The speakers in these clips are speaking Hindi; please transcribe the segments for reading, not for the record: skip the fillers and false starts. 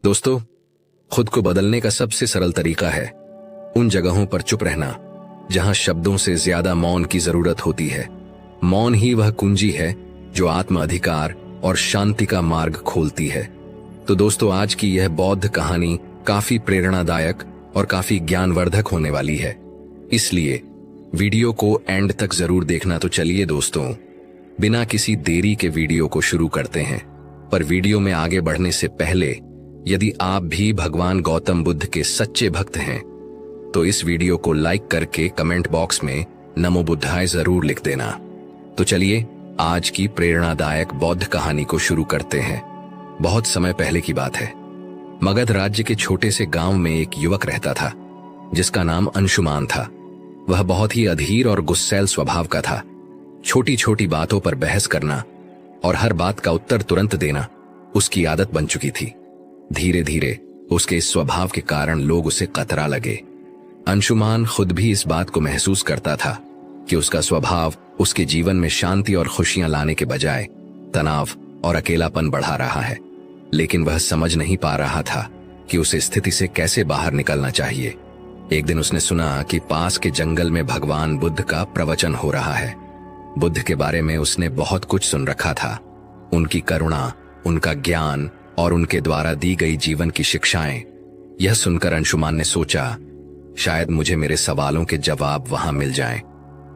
दोस्तों, खुद को बदलने का सबसे सरल तरीका है उन जगहों पर चुप रहना जहां शब्दों से ज्यादा मौन की जरूरत होती है। मौन ही वह कुंजी है जो आत्म अधिकार और शांति का मार्ग खोलती है। तो दोस्तों, आज की यह बौद्ध कहानी काफी प्रेरणादायक और काफी ज्ञानवर्धक होने वाली है, इसलिए वीडियो को एंड तक जरूर देखना। तो चलिए दोस्तों, बिना किसी देरी के वीडियो को शुरू करते हैं। पर वीडियो में आगे बढ़ने से पहले, यदि आप भी भगवान गौतम बुद्ध के सच्चे भक्त हैं तो इस वीडियो को लाइक करके कमेंट बॉक्स में नमो बुद्धाय जरूर लिख देना। तो चलिए आज की प्रेरणादायक बौद्ध कहानी को शुरू करते हैं। बहुत समय पहले की बात है। मगध राज्य के छोटे से गांव में एक युवक रहता था जिसका नाम अंशुमान था। वह बहुत ही अधीर और गुस्सैल स्वभाव का था। छोटी छोटी बातों पर बहस करना और हर बात का उत्तर तुरंत देना उसकी आदत बन चुकी थी। धीरे धीरे उसके इस स्वभाव के कारण लोग उसे कतरा लगे। अंशुमान खुद भी इस बात को महसूस करता था कि उसका स्वभाव उसके जीवन में शांति और खुशियां लाने के बजाय तनाव और अकेलापन बढ़ा रहा है। लेकिन वह समझ नहीं पा रहा था कि उस स्थिति से कैसे बाहर निकलना चाहिए। एक दिन उसने सुना कि पास के जंगल में भगवान बुद्ध का प्रवचन हो रहा है। बुद्ध के बारे में उसने बहुत कुछ सुन रखा था। उनकी करुणा, उनका ज्ञान और उनके द्वारा दी गई जीवन की शिक्षाएं। यह सुनकर अंशुमान ने सोचा, शायद मुझे मेरे सवालों के जवाब वहां मिल जाएं।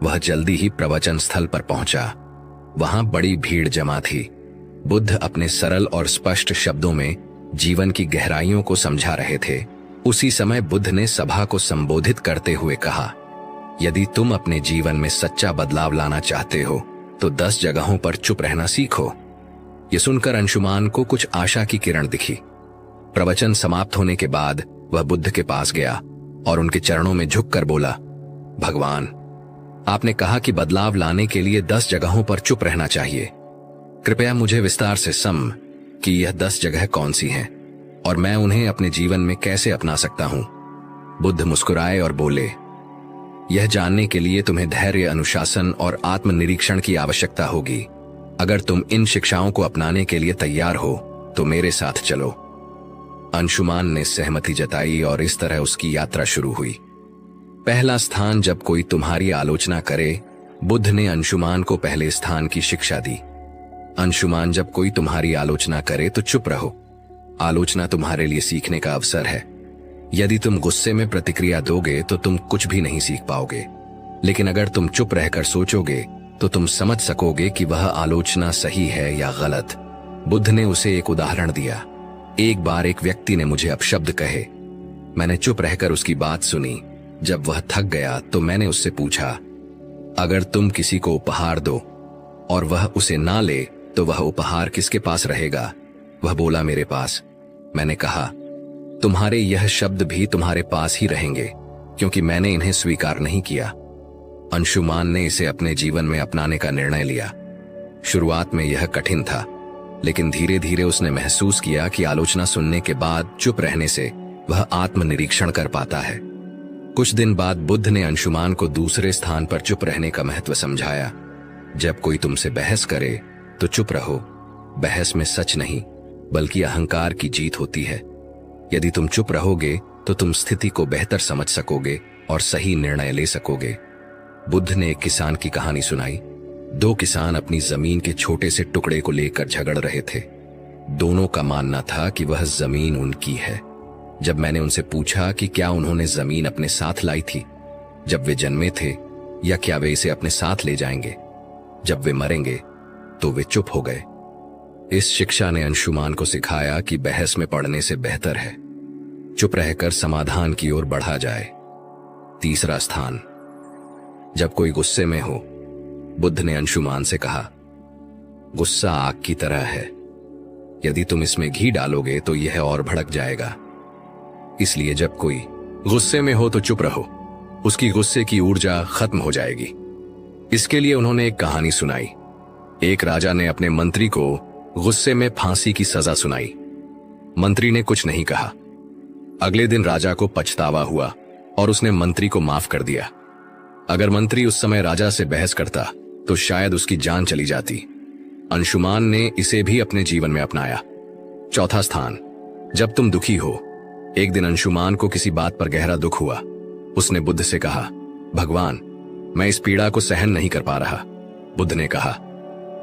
वह जल्दी ही प्रवचन स्थल पर पहुंचा। वहां बड़ी भीड़ जमा थी। बुद्ध अपने सरल और स्पष्ट शब्दों में जीवन की गहराइयों को समझा रहे थे। उसी समय बुद्ध ने सभा को संबोधित करते हुए कहा, यदि तुम अपने जीवन में सच्चा बदलाव लाना चाहते हो तो 10 जगहों पर चुप रहना सीखो। यह सुनकर अंशुमान को कुछ आशा की किरण दिखी। प्रवचन समाप्त होने के बाद वह बुद्ध के पास गया और उनके चरणों में झुककर बोला, भगवान, आपने कहा कि बदलाव लाने के लिए 10 जगहों पर चुप रहना चाहिए। कृपया मुझे विस्तार से कि यह 10 जगह कौन सी हैं और मैं उन्हें अपने जीवन में कैसे अपना सकता हूं। बुद्ध मुस्कुराए और बोले, यह जानने के लिए तुम्हें धैर्य, अनुशासन और आत्मनिरीक्षण की आवश्यकता होगी। अगर तुम इन शिक्षाओं को अपनाने के लिए तैयार हो तो मेरे साथ चलो। अंशुमान ने सहमति जताई और इस तरह उसकी यात्रा शुरू हुई। पहला स्थान, जब कोई तुम्हारी आलोचना करे। बुद्ध ने अंशुमान को पहले स्थान की शिक्षा दी। अंशुमान, जब कोई तुम्हारी आलोचना करे तो चुप रहो। आलोचना तुम्हारे लिए सीखने का अवसर है। यदि तुम गुस्से में प्रतिक्रिया दोगे तो तुम कुछ भी नहीं सीख पाओगे। लेकिन अगर तुम चुप रहकर सोचोगे तो तुम समझ सकोगे कि वह आलोचना सही है या गलत। बुद्ध ने उसे एक उदाहरण दिया। एक बार एक व्यक्ति ने मुझे अपशब्द कहे। मैंने चुप रहकर उसकी बात सुनी। जब वह थक गया तो मैंने उससे पूछा, अगर तुम किसी को उपहार दो और वह उसे ना ले तो वह उपहार किसके पास रहेगा? वह बोला, मेरे पास। मैंने कहा, तुम्हारे यह शब्द भी तुम्हारे पास ही रहेंगे क्योंकि मैंने इन्हें स्वीकार नहीं किया। अंशुमान ने इसे अपने जीवन में अपनाने का निर्णय लिया। शुरुआत में यह कठिन था, लेकिन धीरे धीरे उसने महसूस किया कि आलोचना सुनने के बाद चुप रहने से वह आत्मनिरीक्षण कर पाता है। कुछ दिन बाद बुद्ध ने अंशुमान को दूसरे स्थान पर चुप रहने का महत्व समझाया। जब कोई तुमसे बहस करे तो चुप रहो। बहस में सच नहीं बल्कि अहंकार की जीत होती है। यदि तुम चुप रहोगे तो तुम स्थिति को बेहतर समझ सकोगे और सही निर्णय ले सकोगे। बुद्ध ने एक किसान की कहानी सुनाई। 2 किसान अपनी जमीन के छोटे से टुकड़े को लेकर झगड़ रहे थे। दोनों का मानना था कि वह जमीन उनकी है। जब मैंने उनसे पूछा कि क्या उन्होंने जमीन अपने साथ लाई थी जब वे जन्मे थे, या क्या वे इसे अपने साथ ले जाएंगे जब वे मरेंगे, तो वे चुप हो गए। इस शिक्षा ने अंशुमान को सिखाया कि बहस में पड़ने से बेहतर है चुप रहकर समाधान की ओर बढ़ा जाए। तीसरा स्थान, जब कोई गुस्से में हो। बुद्ध ने अंशुमान से कहा, गुस्सा आग की तरह है। यदि तुम इसमें घी डालोगे तो यह और भड़क जाएगा। इसलिए जब कोई गुस्से में हो तो चुप रहो। उसकी गुस्से की ऊर्जा खत्म हो जाएगी। इसके लिए उन्होंने एक कहानी सुनाई। एक राजा ने अपने मंत्री को गुस्से में फांसी की सजा सुनाई। मंत्री ने कुछ नहीं कहा। अगले दिन राजा को पछतावा हुआ और उसने मंत्री को माफ कर दिया। अगर मंत्री उस समय राजा से बहस करता तो शायद उसकी जान चली जाती। अंशुमान ने इसे भी अपने जीवन में अपनाया। चौथा स्थान, जब तुम दुखी हो। एक दिन अंशुमान को किसी बात पर गहरा दुख हुआ। उसने बुद्ध से कहा, भगवान, मैं इस पीड़ा को सहन नहीं कर पा रहा। बुद्ध ने कहा,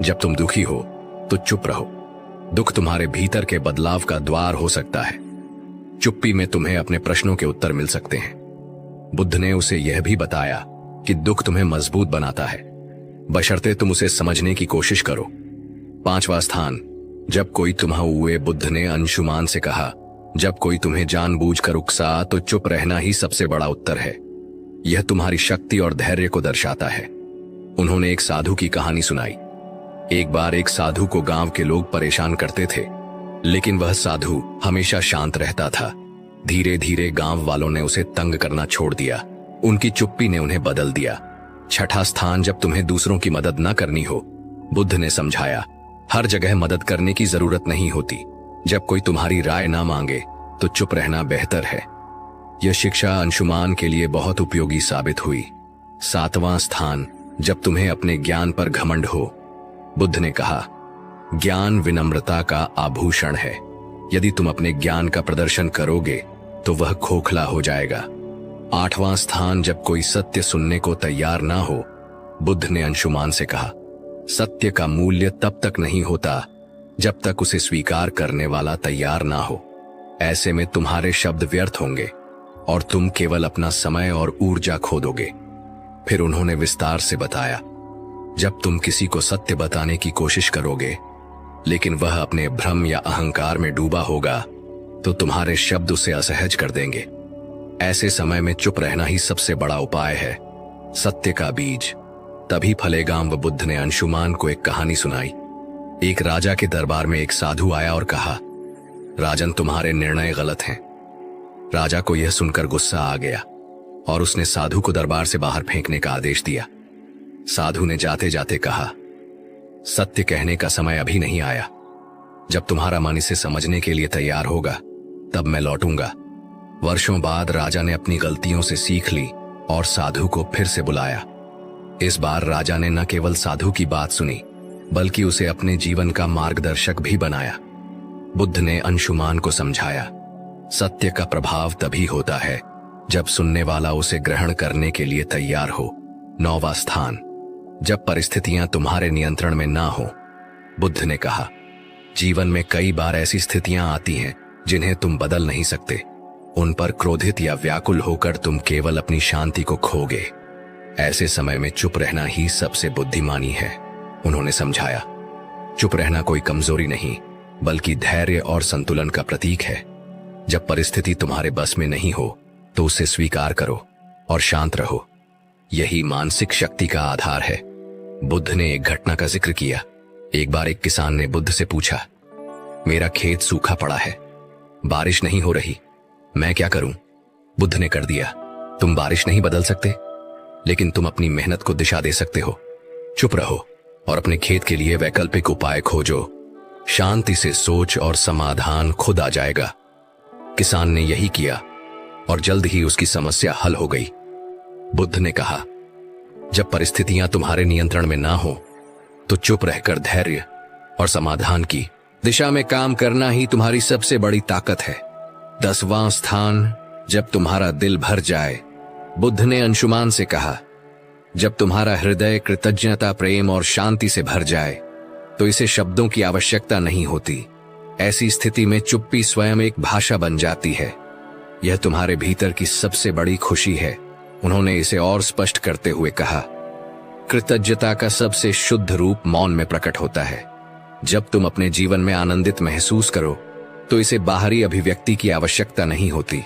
जब तुम दुखी हो तो चुप रहो। दुख तुम्हारे भीतर के बदलाव का द्वार हो सकता है। चुप्पी में तुम्हें अपने प्रश्नों के उत्तर मिल सकते हैं। बुद्ध ने उसे यह भी बताया कि दुख तुम्हें मजबूत बनाता है, बशर्ते तुम उसे समझने की कोशिश करो। 5वां स्थान, जब कोई तुम्हें हुए। बुद्ध ने अंशुमान से कहा, जब कोई तुम्हें जानबूझकर उकसा तो चुप रहना ही सबसे बड़ा उत्तर है। यह तुम्हारी शक्ति और धैर्य को दर्शाता है। उन्होंने एक साधु की कहानी सुनाई। एक बार एक साधु को गांव के लोग परेशान करते थे, लेकिन वह साधु हमेशा शांत रहता था। धीरे धीरे गांव वालों ने उसे तंग करना छोड़ दिया। उनकी चुप्पी ने उन्हें बदल दिया। 6वां स्थान, जब तुम्हें दूसरों की मदद न करनी हो। बुद्ध ने समझाया, हर जगह मदद करने की जरूरत नहीं होती। जब कोई तुम्हारी राय ना मांगे तो चुप रहना बेहतर है। यह शिक्षा अंशुमान के लिए बहुत उपयोगी साबित हुई। 7वां स्थान, जब तुम्हें अपने ज्ञान पर घमंड हो। बुद्ध ने कहा, ज्ञान विनम्रता का आभूषण है। यदि तुम अपने ज्ञान का प्रदर्शन करोगे तो वह खोखला हो जाएगा। 8वां स्थान, जब कोई सत्य सुनने को तैयार ना हो। बुद्ध ने अंशुमान से कहा, सत्य का मूल्य तब तक नहीं होता जब तक उसे स्वीकार करने वाला तैयार ना हो। ऐसे में तुम्हारे शब्द व्यर्थ होंगे और तुम केवल अपना समय और ऊर्जा खो दोगे। फिर उन्होंने विस्तार से बताया, जब तुम किसी को सत्य बताने की कोशिश करोगे लेकिन वह अपने भ्रम या अहंकार में डूबा होगा तो तुम्हारे शब्द उसे असहज कर देंगे। ऐसे समय में चुप रहना ही सबसे बड़ा उपाय है। सत्य का बीज तभी फलेगा। व बुद्ध ने अंशुमान को एक कहानी सुनाई। एक राजा के दरबार में एक साधु आया और कहा, राजन, तुम्हारे निर्णय गलत हैं। राजा को यह सुनकर गुस्सा आ गया और उसने साधु को दरबार से बाहर फेंकने का आदेश दिया। साधु ने जाते जाते कहा, सत्य कहने का समय अभी नहीं आया। जब तुम्हारा मन इसे समझने के लिए तैयार होगा तब मैं लौटूंगा। वर्षों बाद राजा ने अपनी गलतियों से सीख ली और साधु को फिर से बुलाया। इस बार राजा ने न केवल साधु की बात सुनी बल्कि उसे अपने जीवन का मार्गदर्शक भी बनाया। बुद्ध ने अंशुमान को समझाया, सत्य का प्रभाव तभी होता है जब सुनने वाला उसे ग्रहण करने के लिए तैयार हो। 9वां स्थान, जब परिस्थितियां तुम्हारे नियंत्रण में ना हो। बुद्ध ने कहा, जीवन में कई बार ऐसी स्थितियां आती हैं जिन्हें तुम बदल नहीं सकते। उन पर क्रोधित या व्याकुल होकर तुम केवल अपनी शांति को खोगे। ऐसे समय में चुप रहना ही सबसे बुद्धिमानी है। उन्होंने समझाया, चुप रहना कोई कमजोरी नहीं बल्कि धैर्य और संतुलन का प्रतीक है। जब परिस्थिति तुम्हारे बस में नहीं हो तो उसे स्वीकार करो और शांत रहो। यही मानसिक शक्ति का आधार है। बुद्ध ने एक घटना का जिक्र किया। एक बार एक किसान ने बुद्ध से पूछा, मेरा खेत सूखा पड़ा है, बारिश नहीं हो रही, मैं क्या करूं? बुद्ध ने कर दिया, तुम बारिश नहीं बदल सकते लेकिन तुम अपनी मेहनत को दिशा दे सकते हो। चुप रहो और अपने खेत के लिए वैकल्पिक उपाय खोजो। शांति से सोच और समाधान खुद आ जाएगा। किसान ने यही किया और जल्द ही उसकी समस्या हल हो गई। बुद्ध ने कहा, जब परिस्थितियां तुम्हारे नियंत्रण में ना हो तो चुप रहकर धैर्य और समाधान की दिशा में काम करना ही तुम्हारी सबसे बड़ी ताकत है। 10वां स्थान, जब तुम्हारा दिल भर जाए। बुद्ध ने अंशुमान से कहा, जब तुम्हारा हृदय कृतज्ञता, प्रेम और शांति से भर जाए तो इसे शब्दों की आवश्यकता नहीं होती। ऐसी स्थिति में चुप्पी स्वयं एक भाषा बन जाती है। यह तुम्हारे भीतर की सबसे बड़ी खुशी है। उन्होंने इसे और स्पष्ट करते हुए कहा, कृतज्ञता का सबसे शुद्ध रूप मौन में प्रकट होता है। जब तुम अपने जीवन में आनंदित महसूस करो तो इसे बाहरी अभिव्यक्ति की आवश्यकता नहीं होती।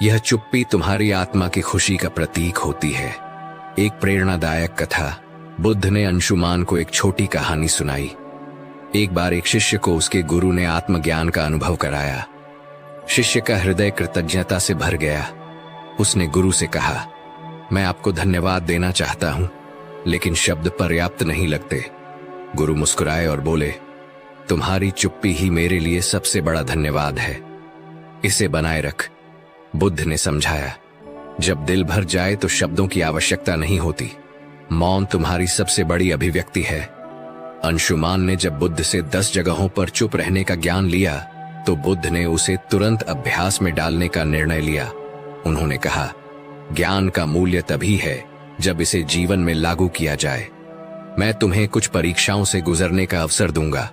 यह चुप्पी तुम्हारी आत्मा की खुशी का प्रतीक होती है। एक प्रेरणादायक कथा। बुद्ध ने अंशुमान को एक छोटी कहानी सुनाई। एक बार एक शिष्य को उसके गुरु ने आत्मज्ञान का अनुभव कराया। शिष्य का हृदय कृतज्ञता से भर गया। उसने गुरु से कहा, मैं आपको धन्यवाद देना चाहता हूं लेकिन शब्द पर्याप्त नहीं लगते। गुरु मुस्कुराए और बोले, तुम्हारी चुप्पी ही मेरे लिए सबसे बड़ा धन्यवाद है, इसे बनाए रख। बुद्ध ने समझाया, जब दिल भर जाए तो शब्दों की आवश्यकता नहीं होती। मौन तुम्हारी सबसे बड़ी अभिव्यक्ति है। अंशुमान ने जब बुद्ध से 10 जगहों पर चुप रहने का ज्ञान लिया तो बुद्ध ने उसे तुरंत अभ्यास में डालने का निर्णय लिया। उन्होंने कहा, ज्ञान का मूल्य तभी है जब इसे जीवन में लागू किया जाए। मैं तुम्हें कुछ परीक्षाओं से गुजरने का अवसर दूंगा।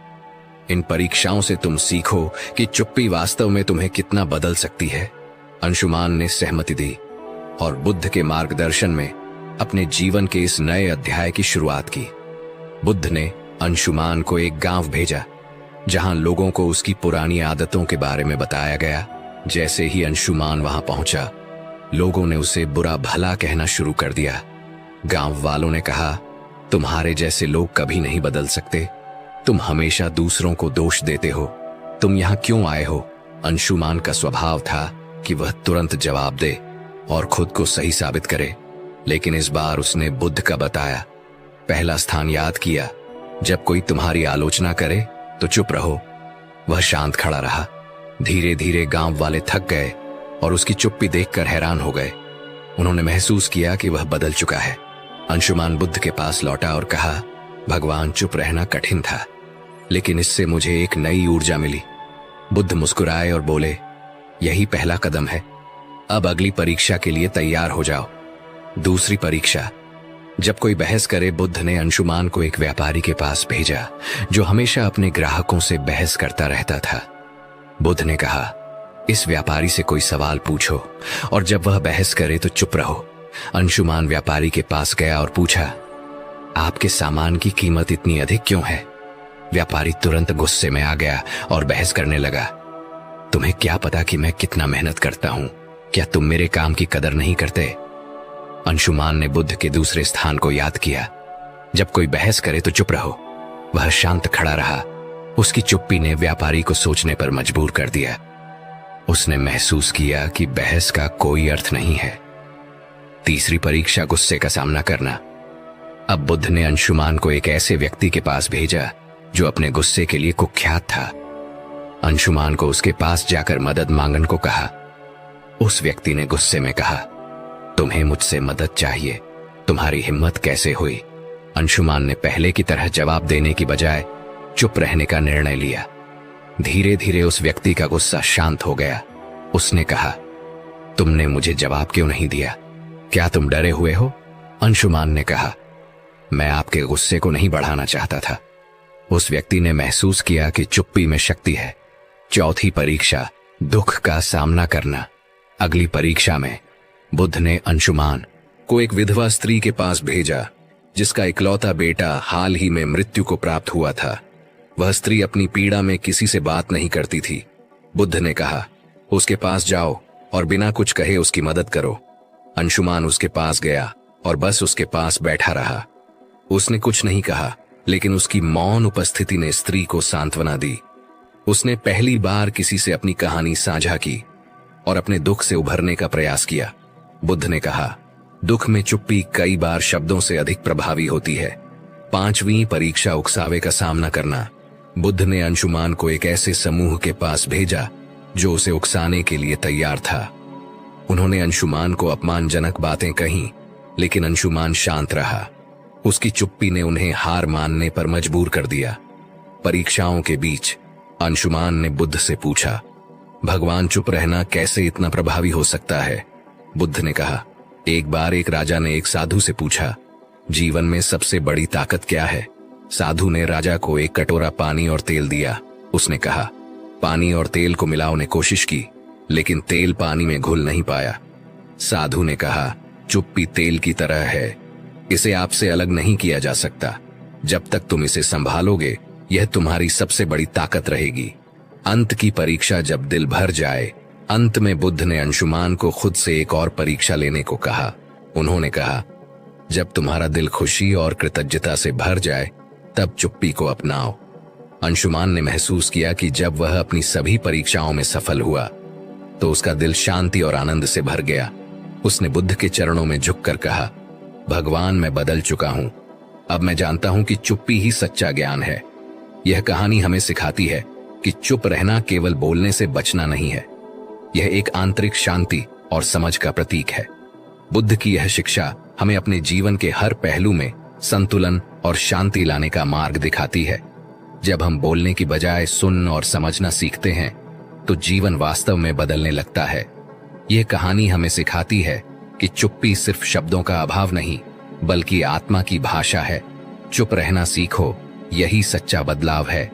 इन परीक्षाओं से तुम सीखो कि चुप्पी वास्तव में तुम्हें कितना बदल सकती है। अंशुमान ने सहमति दी और बुद्ध के मार्गदर्शन में अपने जीवन के इस नए अध्याय की शुरुआत की। बुद्ध ने अंशुमान को एक गांव भेजा जहां लोगों को उसकी पुरानी आदतों के बारे में बताया गया। जैसे ही अंशुमान वहां पहुंचा, लोगों ने उसे बुरा भला कहना शुरू कर दिया। गांव वालों ने कहा, तुम्हारे जैसे लोग कभी नहीं बदल सकते। तुम हमेशा दूसरों को दोष देते हो। तुम यहां क्यों आए हो? अंशुमान का स्वभाव था कि वह तुरंत जवाब दे और खुद को सही साबित करे, लेकिन इस बार उसने बुद्ध का बताया पहला स्थान याद किया। जब कोई तुम्हारी आलोचना करे तो चुप रहो। वह शांत खड़ा रहा। धीरे धीरे गांव वाले थक गए और उसकी चुप्पी देखकर हैरान हो गए। उन्होंने महसूस किया कि वह बदल चुका है। अंशुमान बुद्ध के पास लौटा और कहा, भगवान, चुप रहना कठिन था, लेकिन इससे मुझे एक नई ऊर्जा मिली। बुद्ध मुस्कुराए और बोले, यही पहला कदम है। अब अगली परीक्षा के लिए तैयार हो जाओ। दूसरी परीक्षा। जब कोई बहस करे, बुद्ध ने अंशुमान को एक व्यापारी के पास भेजा जो हमेशा अपने ग्राहकों से बहस करता रहता था। बुद्ध ने कहा, इस व्यापारी से कोई सवाल पूछो और जब वह बहस करे तो चुप रहो। अंशुमान व्यापारी के पास गया और पूछा, आपके सामान की कीमत इतनी अधिक क्यों है? व्यापारी तुरंत गुस्से में आ गया और बहस करने लगा, तुम्हें क्या पता कि मैं कितना मेहनत करता हूं? क्या तुम मेरे काम की कदर नहीं करते? अंशुमान ने बुद्ध के दूसरे स्थान को याद किया। जब कोई बहस करे तो चुप रहो। वह शांत खड़ा रहा। उसकी चुप्पी ने व्यापारी को सोचने पर मजबूर कर दिया। उसने महसूस किया कि बहस का कोई अर्थ नहीं है। तीसरी परीक्षा, गुस्से का सामना करना। अब बुद्ध ने अंशुमान को एक ऐसे व्यक्ति के पास भेजा जो अपने गुस्से के लिए कुख्यात था। अंशुमान को उसके पास जाकर मदद मांगने को कहा। उस व्यक्ति ने गुस्से में कहा, तुम्हें मुझसे मदद चाहिए? तुम्हारी हिम्मत कैसे हुई? अंशुमान ने पहले की तरह जवाब देने की बजाय चुप रहने का निर्णय लिया। धीरे धीरे उस व्यक्ति का गुस्सा शांत हो गया। उसने कहा, तुमने मुझे जवाब क्यों नहीं दिया? क्या तुम डरे हुए हो? अंशुमान ने कहा, मैं आपके गुस्से को नहीं बढ़ाना चाहता था। उस व्यक्ति ने महसूस किया कि चुप्पी में शक्ति है। चौथी परीक्षा, दुख का सामना करना। अगली परीक्षा में बुद्ध ने अंशुमान को एक विधवा स्त्री के पास भेजा जिसका इकलौता बेटा हाल ही में मृत्यु को प्राप्त हुआ था। वह स्त्री अपनी पीड़ा में किसी से बात नहीं करती थी। बुद्ध ने कहा, उसके पास जाओ और बिना कुछ कहे उसकी मदद करो। अंशुमान उसके पास गया और बस उसके पास बैठा रहा। उसने कुछ नहीं कहा, लेकिन उसकी मौन उपस्थिति ने स्त्री को सांत्वना दी। उसने पहली बार किसी से अपनी कहानी साझा की और अपने दुख से उभरने का प्रयास किया। बुद्ध ने कहा, दुख में चुप्पी कई बार शब्दों से अधिक प्रभावी होती है। पांचवी परीक्षा, उकसावे का सामना करना। बुद्ध ने अंशुमान को एक ऐसे समूह के पास भेजा जो उसे उकसाने के लिए तैयार था। उन्होंने अंशुमान को अपमानजनक बातें कहीं, लेकिन अंशुमान शांत रहा। उसकी चुप्पी ने उन्हें हार मानने पर मजबूर कर दिया। परीक्षाओं के बीच अंशुमान ने बुद्ध से पूछा, भगवान, चुप रहना कैसे इतना प्रभावी हो सकता है? बुद्ध ने कहा, एक बार एक राजा ने एक साधु से पूछा, जीवन में सबसे बड़ी ताकत क्या है? साधु ने राजा को एक कटोरा पानी और तेल दिया। उसने कहा, पानी और तेल को मिलाने कोशिश की, लेकिन तेल पानी में घुल नहीं पाया। साधु ने कहा, चुप्पी तेल की तरह है, इसे आपसे अलग नहीं किया जा सकता। जब तक तुम इसे संभालोगे, यह तुम्हारी सबसे बड़ी ताकत रहेगी। अंत की परीक्षा, जब दिल भर जाए। अंत में बुद्ध ने अंशुमान को खुद से एक और परीक्षा लेने को कहा। उन्होंने कहा, जब तुम्हारा दिल खुशी और कृतज्ञता से भर जाए, तब चुप्पी को अपनाओ। अंशुमान ने महसूस किया कि जब वह अपनी सभी परीक्षाओं में सफल हुआ तो उसका दिल शांति और आनंद से भर गया। उसने बुद्ध के चरणों में झुककर कहा, भगवान, मैं बदल चुका हूं। अब मैं जानता हूं कि चुप्पी ही सच्चा ज्ञान है। यह कहानी हमें सिखाती है कि चुप रहना केवल बोलने से बचना नहीं है, यह एक आंतरिक शांति और समझ का प्रतीक है। बुद्ध की यह शिक्षा हमें अपने जीवन के हर पहलू में संतुलन और शांति लाने का मार्ग दिखाती है। जब हम बोलने की बजाय सुन और समझना सीखते हैं, तो जीवन वास्तव में बदलने लगता है। यह कहानी हमें सिखाती है कि चुप्पी सिर्फ शब्दों का अभाव नहीं, बल्कि आत्मा की भाषा है। चुप रहना सीखो, यही सच्चा बदलाव है।